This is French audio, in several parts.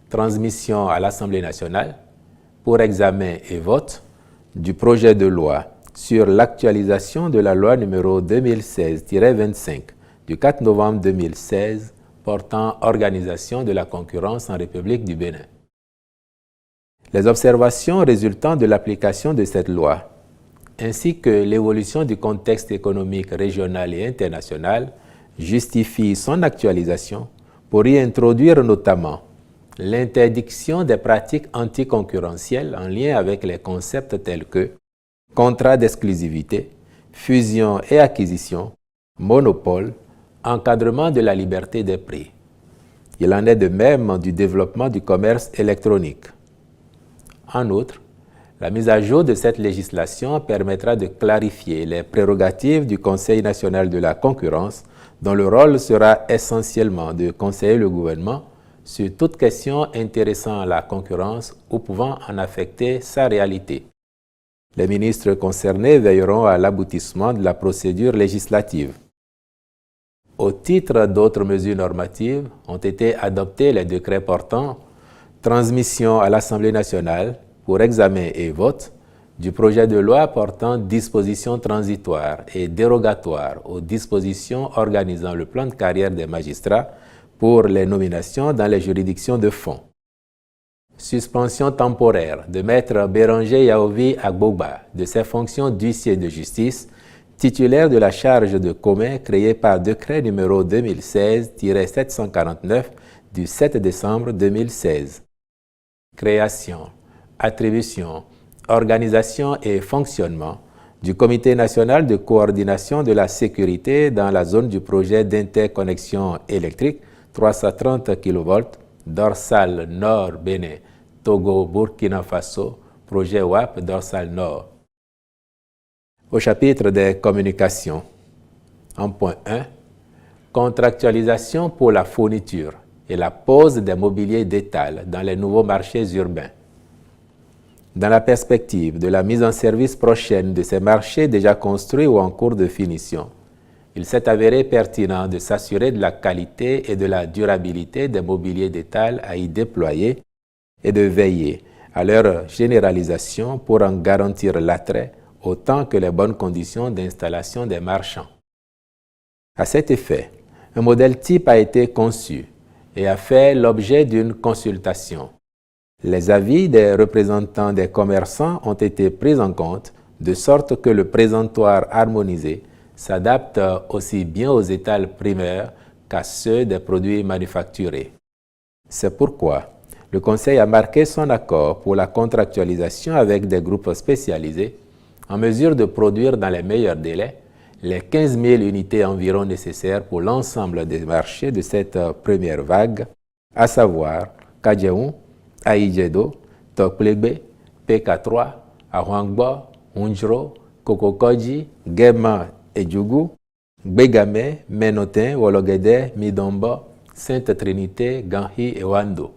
transmission à l'Assemblée nationale pour examen et vote du projet de loi sur l'actualisation de la loi numéro 2016-25 du 4 novembre 2016 portant organisation de la concurrence en République du Bénin. Les observations résultant de l'application de cette loi, ainsi que l'évolution du contexte économique régional et international, justifient son actualisation pour y introduire notamment l'interdiction des pratiques anticoncurrentielles en lien avec les concepts tels que contrat d'exclusivité, fusion et acquisition, monopole, encadrement de la liberté des prix. Il en est de même du développement du commerce électronique. En outre, la mise à jour de cette législation permettra de clarifier les prérogatives du Conseil national de la concurrence, dont le rôle sera essentiellement de conseiller le gouvernement sur toute question intéressant la concurrence ou pouvant en affecter sa réalité. Les ministres concernés veilleront à l'aboutissement de la procédure législative. Au titre d'autres mesures normatives, ont été adoptés les décrets portant transmission à l'Assemblée nationale pour examen et vote du projet de loi portant dispositions transitoires et dérogatoires aux dispositions organisant le plan de carrière des magistrats pour les nominations dans les juridictions de fond. Suspension temporaire de Maître Béranger Yaovi Agbogba de ses fonctions d'huissier de justice, titulaire de la charge de commun créée par décret numéro 2016-749 du 7 décembre 2016. Création, attribution, organisation et fonctionnement du Comité national de coordination de la sécurité dans la zone du projet d'interconnexion électrique 330 kV, dorsale nord Bénin, Togo, Burkina Faso, projet WAP dorsale nord. Au chapitre des communications, en point 1, contractualisation pour la fourniture et la pose des mobiliers d'étal dans les nouveaux marchés urbains. Dans la perspective de la mise en service prochaine de ces marchés déjà construits ou en cours de finition, il s'est avéré pertinent de s'assurer de la qualité et de la durabilité des mobiliers d'étal à y déployer et de veiller à leur généralisation pour en garantir l'attrait autant que les bonnes conditions d'installation des marchands. À cet effet, un modèle type a été conçu et a fait l'objet d'une consultation. Les avis des représentants des commerçants ont été pris en compte de sorte que le présentoir harmonisé s'adapte aussi bien aux étals primaires qu'à ceux des produits manufacturés. C'est pourquoi le Conseil a marqué son accord pour la contractualisation avec des groupes spécialisés en mesure de produire dans les meilleurs délais les 15 000 unités environ nécessaires pour l'ensemble des marchés de cette première vague, à savoir Kadjeou, Aïdjedo, Tokplebe, PK3, Ahwangbo, Unjro, Kokokoji, Gema et Djougou, Begame, Menotin, Wologede, Midombo, Sainte Trinité, Ganhi et Wando.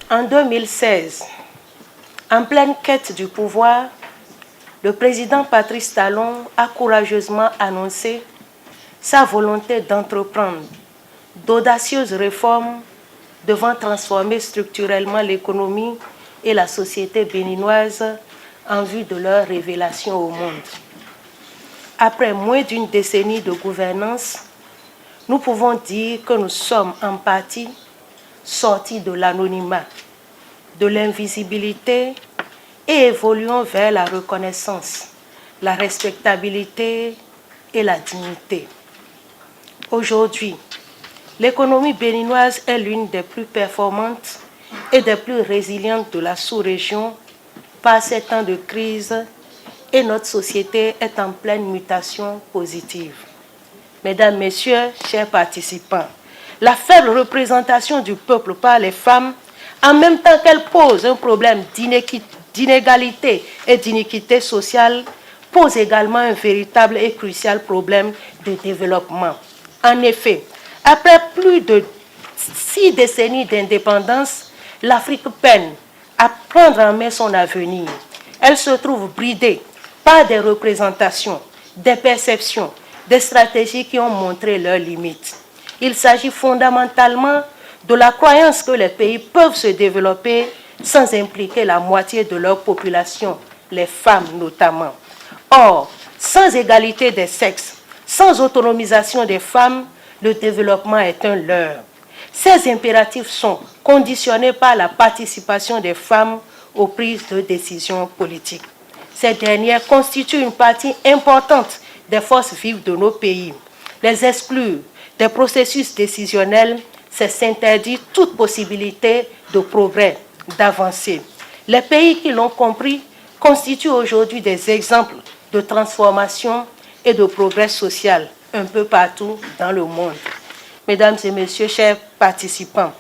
En 2016, en pleine quête du pouvoir, le président Patrice Talon a courageusement annoncé sa volonté d'entreprendre d'audacieuses réformes devant transformer structurellement l'économie et la société béninoise en vue de leur révélation au monde. Après moins d'une décennie de gouvernance, nous pouvons dire que nous sommes en partie sortis de l'anonymat, de l'invisibilité et évoluons vers la reconnaissance, la respectabilité et la dignité. Aujourd'hui, l'économie béninoise est l'une des plus performantes et des plus résilientes de la sous-région par ces temps de crise et notre société est en pleine mutation positive. Mesdames, Messieurs, chers participants, la faible représentation du peuple par les femmes, en même temps qu'elle pose un problème d'inégalité et d'iniquité sociale, pose également un véritable et crucial problème de développement. En effet, après plus de 6 décennies d'indépendance, l'Afrique peine à prendre en main son avenir. Elle se trouve bridée par des représentations, des perceptions, des stratégies qui ont montré leurs limites. Il s'agit fondamentalement de la croyance que les pays peuvent se développer sans impliquer la moitié de leur population, les femmes notamment. Or, sans égalité des sexes, sans autonomisation des femmes, le développement est un leurre. Ces impératifs sont conditionnés par la participation des femmes aux prises de décisions politiques. Ces dernières constituent une partie importante des forces vives de nos pays. Les exclure des processus décisionnels, c'est s'interdire toute possibilité de progrès, d'avancée. Les pays qui l'ont compris constituent aujourd'hui des exemples de transformation et de progrès social un peu partout dans le monde. Mesdames et messieurs, chers participants,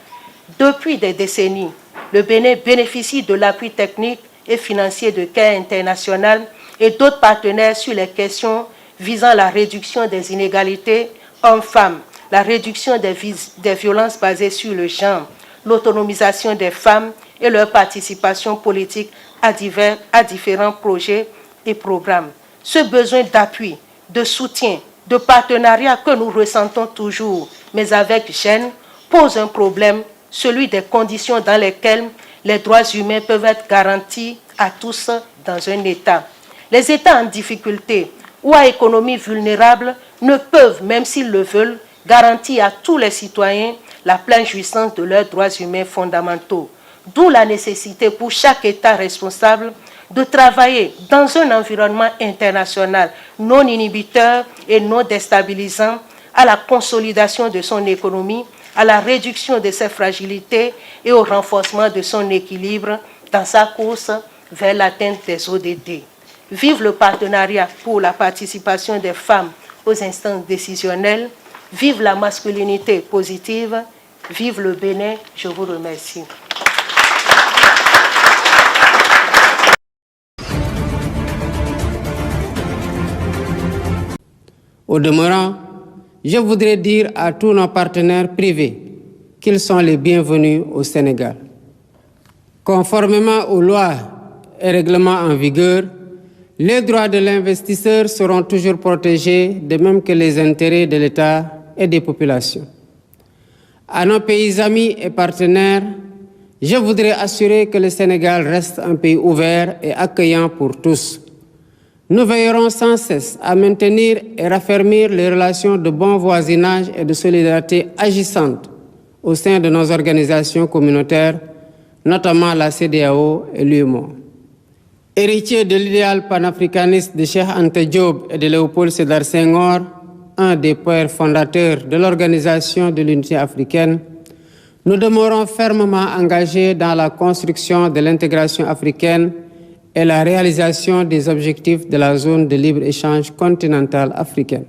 depuis des décennies, le Bénin bénéficie de l'appui technique et financier de Care International et d'autres partenaires sur les questions visant la réduction des inégalités hommes-femmes, la réduction des violences basées sur le genre, l'autonomisation des femmes et leur participation politique à différents projets et programmes. Ce besoin d'appui, de soutien, de partenariat que nous ressentons toujours, mais avec gêne, pose un problème, celui des conditions dans lesquelles les droits humains peuvent être garantis à tous dans un État. Les États en difficulté ou à économie vulnérable ne peuvent, même s'ils le veulent, garantir à tous les citoyens la pleine jouissance de leurs droits humains fondamentaux. D'où la nécessité pour chaque État responsable de travailler dans un environnement international non inhibiteur et non déstabilisant à la consolidation de son économie, à la réduction de ses fragilités et au renforcement de son équilibre dans sa course vers l'atteinte des ODD. Vive le partenariat pour la participation des femmes aux instances décisionnelles, vive la masculinité positive, vive le Bénin, je vous remercie. Au demeurant, je voudrais dire à tous nos partenaires privés qu'ils sont les bienvenus au Sénégal. Conformément aux lois et règlements en vigueur, les droits de l'investisseur seront toujours protégés, de même que les intérêts de l'État et des populations. À nos pays amis et partenaires, je voudrais assurer que le Sénégal reste un pays ouvert et accueillant pour tous. Nous veillerons sans cesse à maintenir et raffermir les relations de bon voisinage et de solidarité agissantes au sein de nos organisations communautaires, notamment la CEDEAO et l'UEMOA. Héritier de l'idéal panafricaniste de Cheikh Anta Diop et de Léopold Sédar Senghor, un des pères fondateurs de l'Organisation de l'Unité africaine, nous demeurons fermement engagés dans la construction de l'intégration africaine et la réalisation des objectifs de la zone de libre-échange continentale africaine.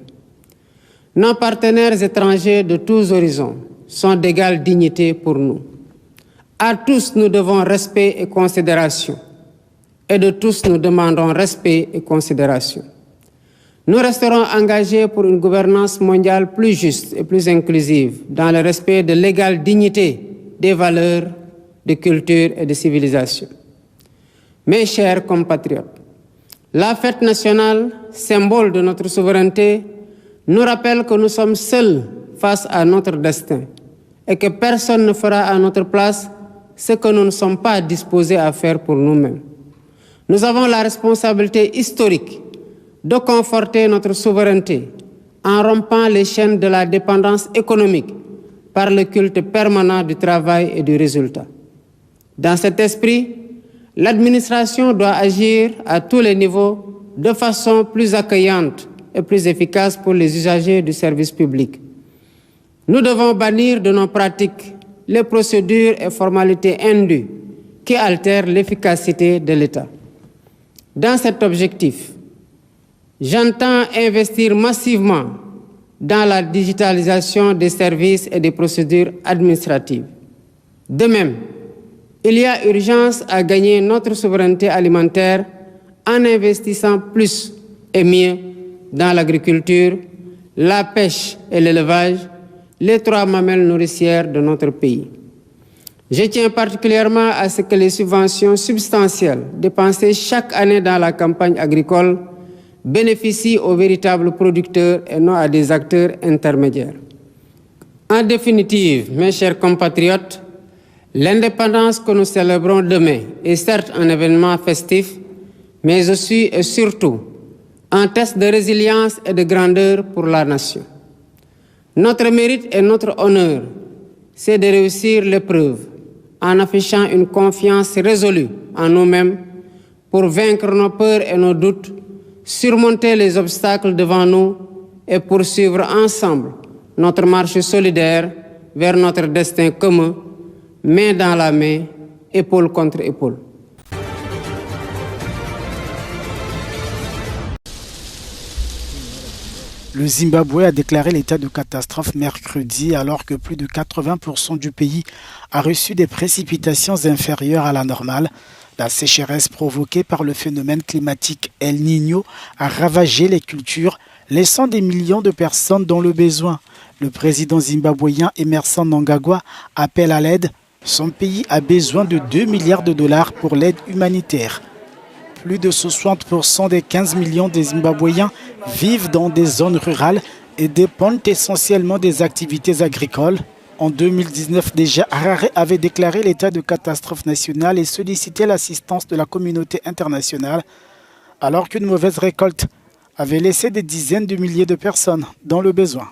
Nos partenaires étrangers de tous horizons sont d'égale dignité pour nous. À tous, nous devons respect et considération. Et de tous, nous demandons respect et considération. Nous resterons engagés pour une gouvernance mondiale plus juste et plus inclusive, dans le respect de l'égale dignité des valeurs, de culture et de civilisation. Mes chers compatriotes, la fête nationale, symbole de notre souveraineté, nous rappelle que nous sommes seuls face à notre destin et que personne ne fera à notre place ce que nous ne sommes pas disposés à faire pour nous-mêmes. Nous avons la responsabilité historique de conforter notre souveraineté en rompant les chaînes de la dépendance économique par le culte permanent du travail et du résultat. Dans cet esprit, l'administration doit agir à tous les niveaux de façon plus accueillante et plus efficace pour les usagers du service public. Nous devons bannir de nos pratiques les procédures et formalités indues qui altèrent l'efficacité de l'État. Dans cet objectif, j'entends investir massivement dans la digitalisation des services et des procédures administratives. De même, il y a urgence à gagner notre souveraineté alimentaire en investissant plus et mieux dans l'agriculture, la pêche et l'élevage, les trois mamelles nourricières de notre pays. Je tiens particulièrement à ce que les subventions substantielles dépensées chaque année dans la campagne agricole bénéficient aux véritables producteurs et non à des acteurs intermédiaires. En définitive, mes chers compatriotes, l'indépendance que nous célébrons demain est certes un événement festif, mais aussi et surtout un test de résilience et de grandeur pour la nation. Notre mérite et notre honneur, c'est de réussir l'épreuve en affichant une confiance résolue en nous-mêmes pour vaincre nos peurs et nos doutes, surmonter les obstacles devant nous et poursuivre ensemble notre marche solidaire vers notre destin commun, main dans la main, épaule contre épaule. Le Zimbabwe a déclaré l'état de catastrophe mercredi alors que plus de 80% du pays a reçu des précipitations inférieures à la normale. La sécheresse provoquée par le phénomène climatique El Niño a ravagé les cultures, laissant des millions de personnes dans le besoin. Le président zimbabwéen Emmerson Mnangagwa appelle à l'aide. Son pays a besoin de 2 milliards de dollars pour l'aide humanitaire. Plus de 60% des 15 millions de Zimbabwéens vivent dans des zones rurales et dépendent essentiellement des activités agricoles. En 2019, déjà, Harare avait déclaré l'état de catastrophe nationale et sollicité l'assistance de la communauté internationale, alors qu'une mauvaise récolte avait laissé des dizaines de milliers de personnes dans le besoin.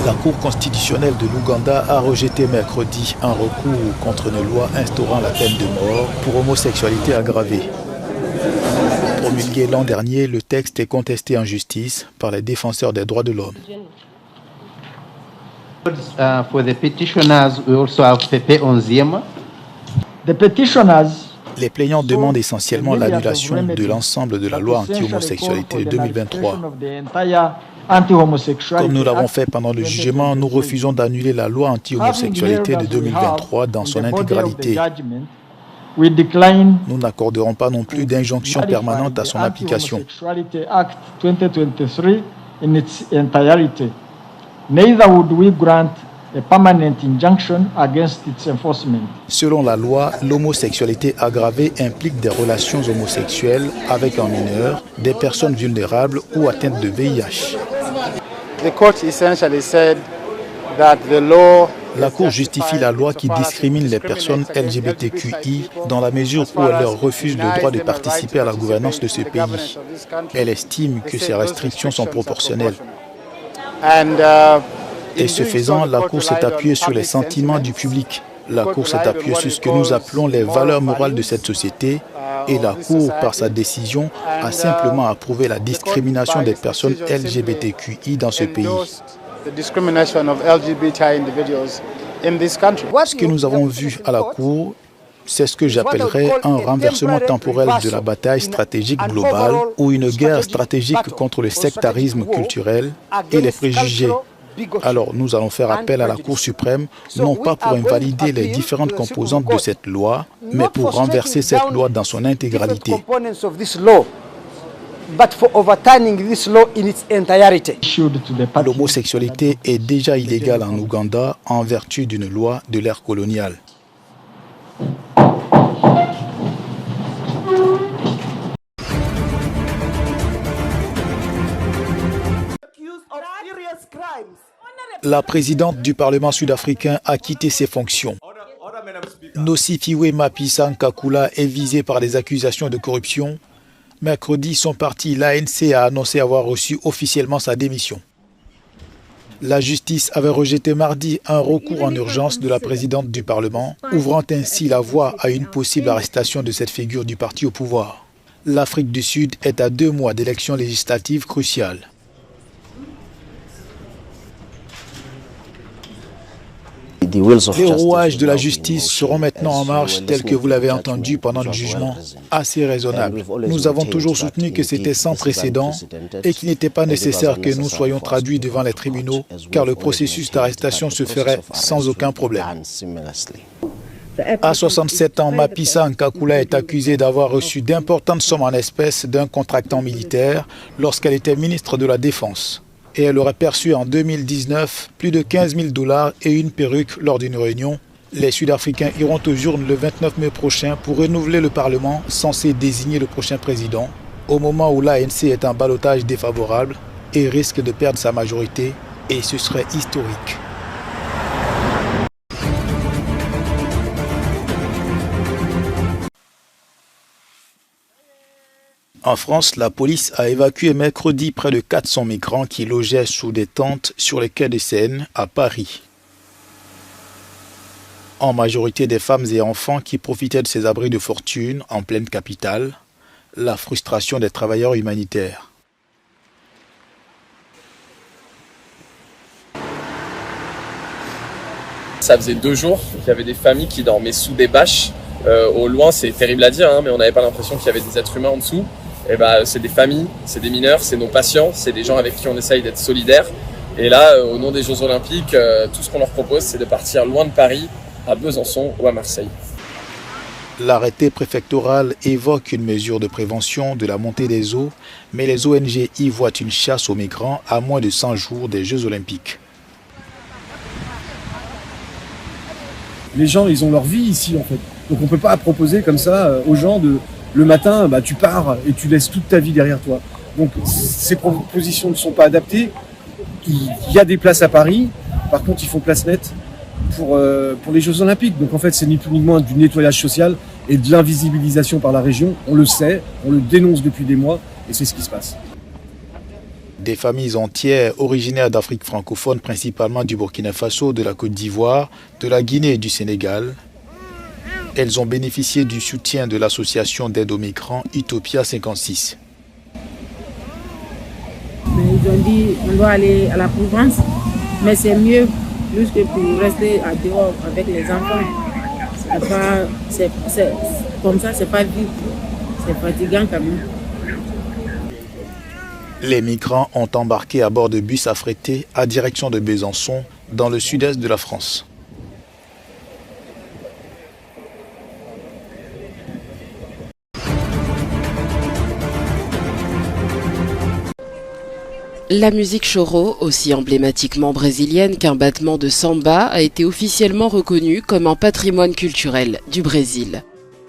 La Cour constitutionnelle de l'Ouganda a rejeté mercredi un recours contre une loi instaurant la peine de mort pour homosexualité aggravée. Promulgué l'an dernier, le texte est contesté en justice par les défenseurs des droits de l'homme. For the petitioners, we also have Pepe Onziema. The petitioners Les plaignants demandent essentiellement l'annulation de l'ensemble de la loi anti-homosexualité de 2023. Comme nous l'avons fait pendant le jugement, nous refusons d'annuler la loi anti-homosexualité de 2023 dans son intégralité. Nous n'accorderons pas non plus d'injonction permanente à son application. Neither would we grant a permanent injunction against its enforcement. Selon la loi, l'homosexualité aggravée implique des relations homosexuelles avec un mineur, des personnes vulnérables ou atteintes de VIH. The court essentially said that the law La Cour justifie la loi qui discrimine les personnes LGBTQI dans la mesure où elle leur refuse le droit de participer à la gouvernance de ce pays. Elle estime que ces restrictions sont proportionnelles. Et ce faisant, la Cour s'est appuyée sur les sentiments du public. La Cour s'est appuyée sur ce que nous appelons les valeurs morales de cette société. Et la Cour, par sa décision, a simplement approuvé la discrimination des personnes LGBTQI dans ce pays. Ce que nous avons vu à la Cour, c'est ce que j'appellerais un renversement temporel de la bataille stratégique globale ou une guerre stratégique contre le sectarisme culturel et les préjugés. Alors nous allons faire appel à la Cour suprême, non pas pour invalider les différentes composantes de cette loi, mais pour renverser cette loi dans son intégralité. L'homosexualité est déjà illégale en Ouganda en vertu d'une loi de l'ère coloniale. La présidente du Parlement sud-africain a quitté ses fonctions. Nosifiwe Mapisa Nkakula est visée par des accusations de corruption. Mercredi, son parti, l'ANC, a annoncé avoir reçu officiellement sa démission. La justice avait rejeté mardi un recours en urgence de la présidente du Parlement, ouvrant ainsi la voie à une possible arrestation de cette figure du parti au pouvoir. L'Afrique du Sud est à 2 mois d'élections législatives cruciales. Les rouages de la justice seront maintenant en marche tels que vous l'avez entendu pendant le jugement, assez raisonnable. Nous avons toujours soutenu que c'était sans précédent et qu'il n'était pas nécessaire que nous soyons traduits devant les tribunaux car le processus d'arrestation se ferait sans aucun problème. À 67 ans, Mapisa Nkakula est accusée d'avoir reçu d'importantes sommes en espèces d'un contractant militaire lorsqu'elle était ministre de la Défense. Et elle aurait perçu en 2019 plus de 15 000 $ et une perruque lors d'une réunion Les Sud-Africains iront aux urnes le 29 mai prochain pour renouveler le Parlement censé désigner le prochain président, au moment où l'ANC est en ballottage défavorable et risque de perdre sa majorité, et ce serait historique. En France, la police a évacué mercredi près de 400 migrants qui logeaient sous des tentes sur les quais de Seine à Paris. En majorité des femmes et enfants qui profitaient de ces abris de fortune en pleine capitale, la frustration des travailleurs humanitaires. Ça faisait 2 jours qu'il y avait des familles qui dormaient sous des bâches. Au loin, c'est terrible à dire, mais on n'avait pas l'impression qu'il y avait des êtres humains en dessous. Et c'est des familles, c'est des mineurs, c'est nos patients, c'est des gens avec qui on essaye d'être solidaires. Et là, au nom des Jeux Olympiques, tout ce qu'on leur propose, c'est de partir loin de Paris, à Besançon ou à Marseille. L'arrêté préfectoral évoque une mesure de prévention de la montée des eaux, mais les ONG y voient une chasse aux migrants à moins de 100 jours des Jeux Olympiques. Les gens, ils ont leur vie ici en fait. Donc on ne peut pas proposer comme ça aux gens de le matin, tu pars et tu laisses toute ta vie derrière toi. Donc ces propositions ne sont pas adaptées. Il y a des places à Paris, par contre ils font place nette pour les Jeux Olympiques. Donc en fait c'est ni plus ni moins du nettoyage social et de l'invisibilisation par la région. On le sait, on le dénonce depuis des mois et c'est ce qui se passe. Des familles entières originaires d'Afrique francophone, principalement du Burkina Faso, de la Côte d'Ivoire, de la Guinée et du Sénégal. Elles ont bénéficié du soutien de l'association d'aide aux migrants Utopia 56. Mais ils ont dit qu'on doit aller à la Provence, mais c'est mieux plus que pour rester à dehors avec les enfants. Comme ça, c'est pas vite, c'est fatigant quand même. Les migrants ont embarqué à bord de bus affrétés à direction de Besançon, dans le sud-est de la France. La musique choro, aussi emblématiquement brésilienne qu'un battement de samba, a été officiellement reconnue comme un patrimoine culturel du Brésil.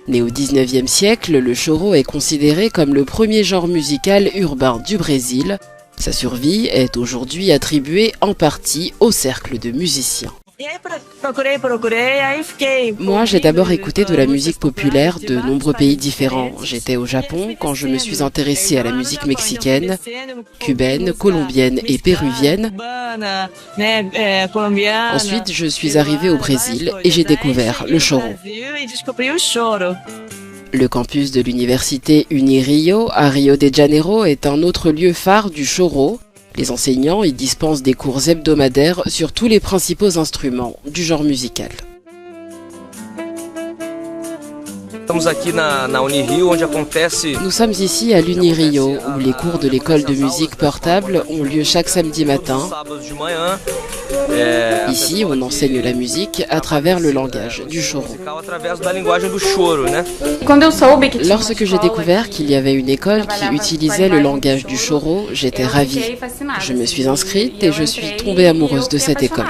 Né au XIXe siècle, le choro est considéré comme le premier genre musical urbain du Brésil. Sa survie est aujourd'hui attribuée en partie au cercle de musiciens. Moi, j'ai d'abord écouté de la musique populaire de nombreux pays différents. J'étais au Japon quand je me suis intéressée à la musique mexicaine, cubaine, colombienne et péruvienne. Ensuite, je suis arrivée au Brésil et j'ai découvert le choro. Le campus de l'université Unirio à Rio de Janeiro est un autre lieu phare du choro. Les enseignants y dispensent des cours hebdomadaires sur tous les principaux instruments du genre musical. Nous sommes ici à l'Unirio, où les cours de l'école de musique portable ont lieu chaque samedi matin. Ici, on enseigne la musique à travers le langage du choro. Lorsque j'ai découvert qu'il y avait une école qui utilisait le langage du choro, j'étais ravie. Je me suis inscrite et je suis tombée amoureuse de cette école.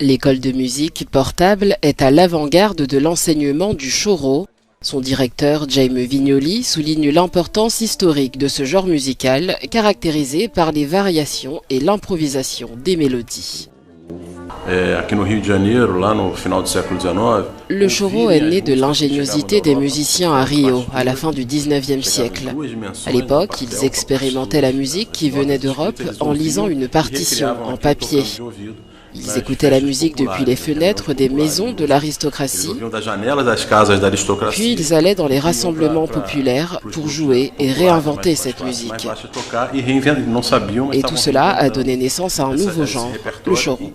L'école de musique portable est à l'avant-garde de l'enseignement du choro. Son directeur, Jaime Vignoli, souligne l'importance historique de ce genre musical, caractérisé par les variations et l'improvisation des mélodies. Le choro est né de l'ingéniosité des musiciens à Rio, à la fin du XIXe siècle. À l'époque, ils expérimentaient la musique qui venait d'Europe en lisant une partition en papier. Ils écoutaient la musique depuis les fenêtres des maisons de l'aristocratie, puis ils allaient dans les rassemblements populaires pour jouer et réinventer cette musique. Et tout cela a donné naissance à un nouveau genre, le choro.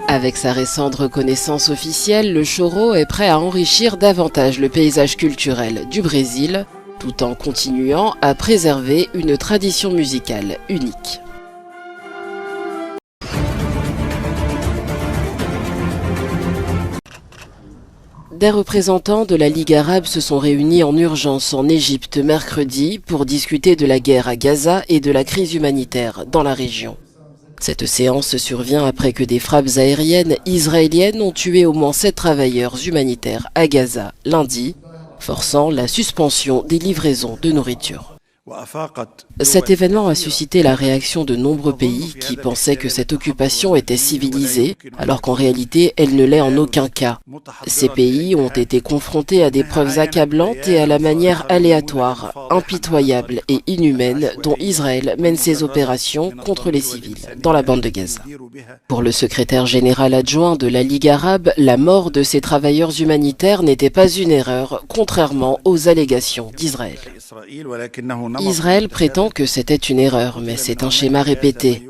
Avec sa récente reconnaissance officielle, le choro est prêt à enrichir davantage le paysage culturel du Brésil, tout en continuant à préserver une tradition musicale unique. Des représentants de la Ligue arabe se sont réunis en urgence en Égypte mercredi pour discuter de la guerre à Gaza et de la crise humanitaire dans la région. Cette séance survient après que des frappes aériennes israéliennes ont tué au moins 7 travailleurs humanitaires à Gaza lundi, forçant la suspension des livraisons de nourriture. Cet événement a suscité la réaction de nombreux pays qui pensaient que cette occupation était civilisée, alors qu'en réalité, elle ne l'est en aucun cas. Ces pays ont été confrontés à des preuves accablantes et à la manière aléatoire, impitoyable et inhumaine dont Israël mène ses opérations contre les civils dans la bande de Gaza. Pour le secrétaire général adjoint de la Ligue arabe, la mort de ces travailleurs humanitaires n'était pas une erreur, contrairement aux allégations d'Israël. Israël prétend que c'était une erreur, mais c'est un schéma répété.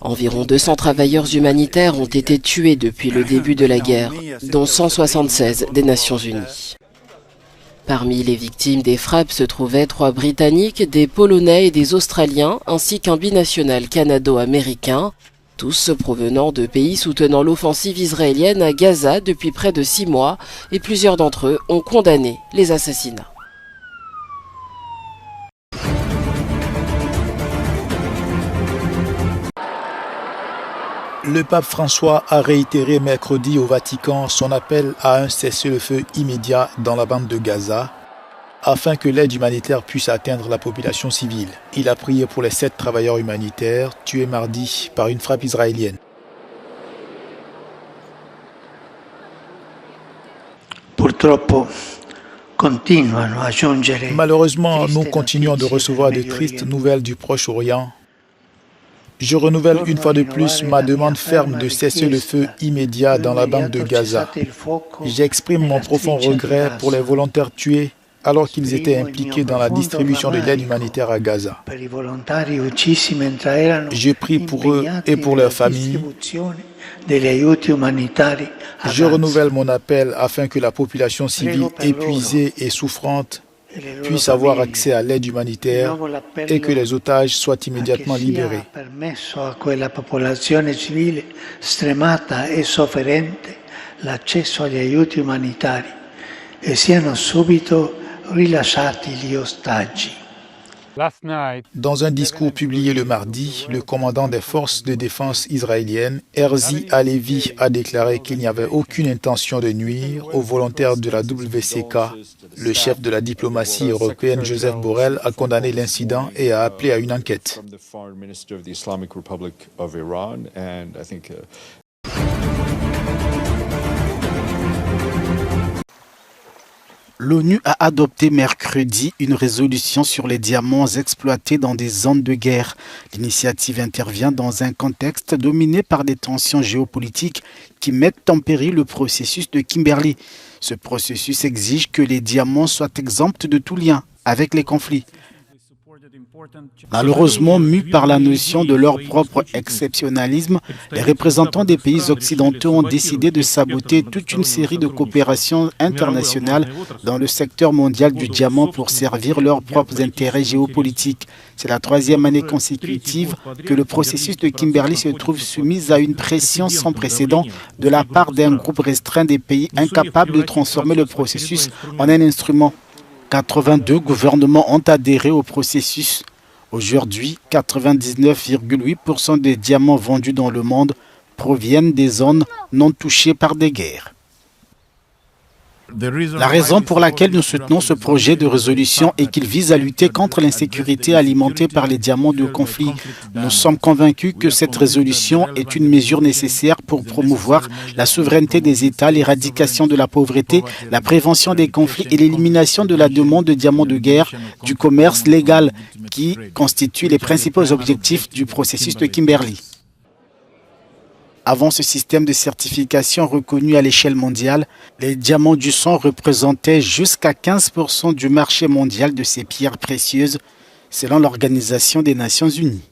Environ 200 travailleurs humanitaires ont été tués depuis le début de la guerre, dont 176 des Nations Unies. Parmi les victimes des frappes se trouvaient 3 Britanniques, des Polonais et des Australiens, ainsi qu'un binational canado-américain, tous provenant de pays soutenant l'offensive israélienne à Gaza depuis près de 6 mois, et plusieurs d'entre eux ont condamné les assassinats. Le pape François a réitéré mercredi au Vatican son appel à un cessez-le-feu immédiat dans la bande de Gaza, afin que l'aide humanitaire puisse atteindre la population civile. Il a prié pour les 7 travailleurs humanitaires tués mardi par une frappe israélienne. Malheureusement, nous continuons de recevoir de tristes nouvelles du Proche-Orient. Je renouvelle une fois de plus ma demande ferme de cesser le feu immédiat dans la bande de Gaza. J'exprime mon profond regret pour les volontaires tués alors qu'ils étaient impliqués dans la distribution de l'aide humanitaire à Gaza. Je prie pour eux et pour leurs familles. Je renouvelle mon appel afin que la population civile épuisée et souffrante puisse avoir accès à l'aide humanitaire et que les otages soient immédiatement libérés. Dans un discours publié le mardi, le commandant des forces de défense israéliennes, Herzi Halevi, a déclaré qu'il n'y avait aucune intention de nuire aux volontaires de la WCK. Le chef de la diplomatie européenne, Joseph Borrell, a condamné l'incident et a appelé à une enquête. L'ONU a adopté mercredi une résolution sur les diamants exploités dans des zones de guerre. L'initiative intervient dans un contexte dominé par des tensions géopolitiques qui mettent en péril le processus de Kimberley. Ce processus exige que les diamants soient exempts de tout lien avec les conflits. Malheureusement, mus par la notion de leur propre exceptionnalisme, les représentants des pays occidentaux ont décidé de saboter toute une série de coopérations internationales dans le secteur mondial du diamant pour servir leurs propres intérêts géopolitiques. C'est la 3e année consécutive que le processus de Kimberley se trouve soumis à une pression sans précédent de la part d'un groupe restreint des pays incapables de transformer le processus en un instrument. 82 gouvernements ont adhéré au processus. Aujourd'hui, 99,8% des diamants vendus dans le monde proviennent des zones non touchées par des guerres. La raison pour laquelle nous soutenons ce projet de résolution est qu'il vise à lutter contre l'insécurité alimentée par les diamants de conflit. Nous sommes convaincus que cette résolution est une mesure nécessaire pour promouvoir la souveraineté des États, l'éradication de la pauvreté, la prévention des conflits et l'élimination de la demande de diamants de guerre, du commerce légal, qui constituent les principaux objectifs du processus de Kimberley. Avant ce système de certification reconnu à l'échelle mondiale, les diamants du sang représentaient jusqu'à 15% du marché mondial de ces pierres précieuses, selon l'Organisation des Nations Unies.